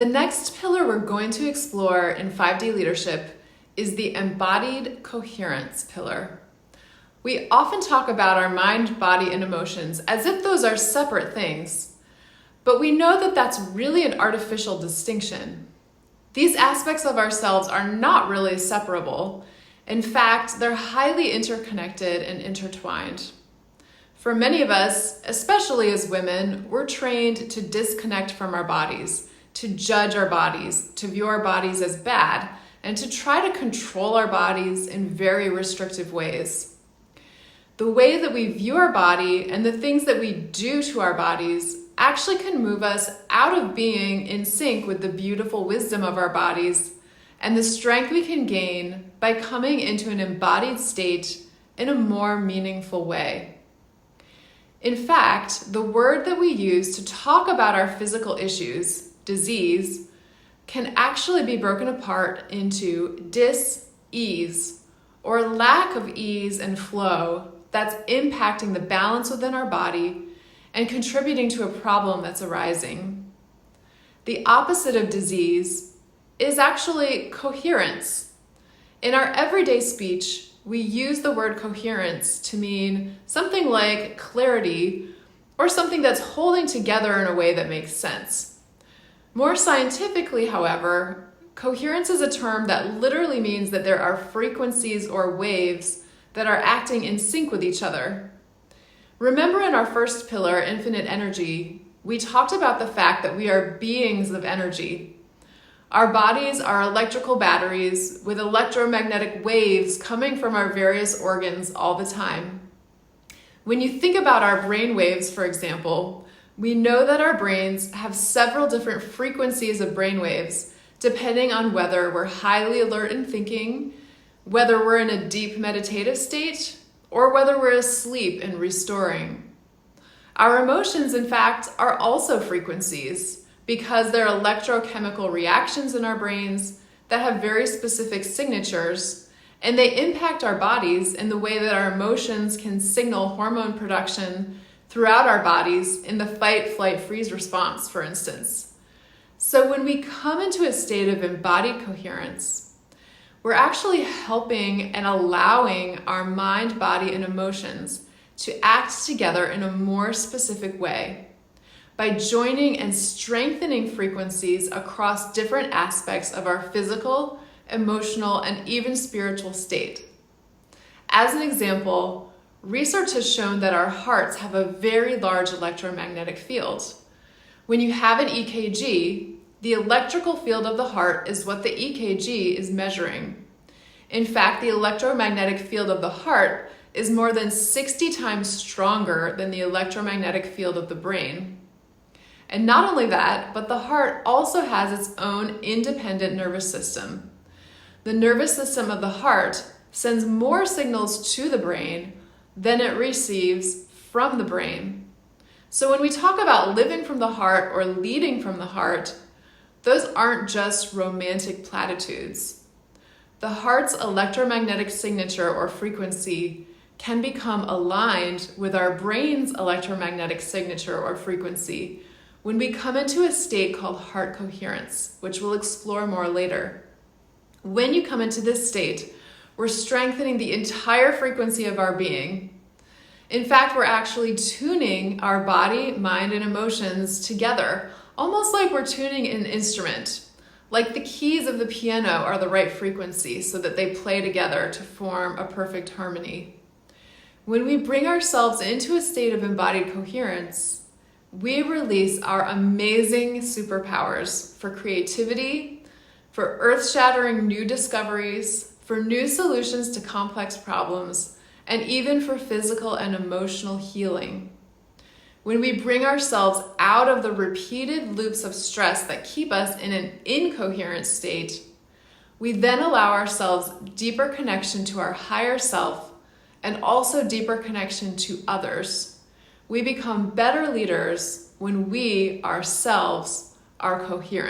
The next pillar we're going to explore in 5D leadership is the embodied coherence pillar. We often talk about our mind, body, and emotions as if those are separate things, but we know that that's really an artificial distinction. These aspects of ourselves are not really separable. In fact, they're highly interconnected and intertwined. For many of us, especially as women, we're trained to disconnect from our bodies, to judge our bodies, to view our bodies as bad, and to try to control our bodies in very restrictive ways. The way that we view our body and the things that we do to our bodies actually can move us out of being in sync with the beautiful wisdom of our bodies and the strength we can gain by coming into an embodied state in a more meaningful way. In fact, the word that we use to talk about our physical issues, disease, can actually be broken apart into dis-ease, or lack of ease and flow that's impacting the balance within our body and contributing to a problem that's arising. The opposite of disease is actually coherence. In our everyday speech, we use the word coherence to mean something like clarity or something that's holding together in a way that makes sense. More scientifically, however, coherence is a term that literally means that there are frequencies or waves that are acting in sync with each other. Remember in our first pillar, infinite energy, we talked about the fact that we are beings of energy. Our bodies are electrical batteries with electromagnetic waves coming from our various organs all the time. When you think about our brain waves, for example, we know that our brains have several different frequencies of brain waves, depending on whether we're highly alert in thinking, whether we're in a deep meditative state, or whether we're asleep and restoring. Our emotions, in fact, are also frequencies because they're electrochemical reactions in our brains that have very specific signatures, and they impact our bodies in the way that our emotions can signal hormone production throughout our bodies in the fight, flight, freeze response, for instance. So when we come into a state of embodied coherence, we're actually helping and allowing our mind, body, and emotions to act together in a more specific way by joining and strengthening frequencies across different aspects of our physical, emotional, and even spiritual state. As an example, research has shown that our hearts have a very large electromagnetic field. When you have an EKG, the electrical field of the heart is what the EKG is measuring. In fact, the electromagnetic field of the heart is more than 60 times stronger than the electromagnetic field of the brain. And not only that, but the heart also has its own independent nervous system. The nervous system of the heart sends more signals to the brain than it receives from the brain. So when we talk about living from the heart or leading from the heart, those aren't just romantic platitudes. The heart's electromagnetic signature or frequency can become aligned with our brain's electromagnetic signature or frequency when we come into a state called heart coherence, which we'll explore more later. When you come into this state, we're strengthening the entire frequency of our being. In fact, we're actually tuning our body, mind, and emotions together, almost like we're tuning an instrument. Like the keys of the piano are the right frequency so that they play together to form a perfect harmony. When we bring ourselves into a state of embodied coherence, we release our amazing superpowers for creativity, for earth-shattering new discoveries, for new solutions to complex problems, and even for physical and emotional healing. When we bring ourselves out of the repeated loops of stress that keep us in an incoherent state, we then allow ourselves deeper connection to our higher self and also deeper connection to others. We become better leaders when we ourselves are coherent.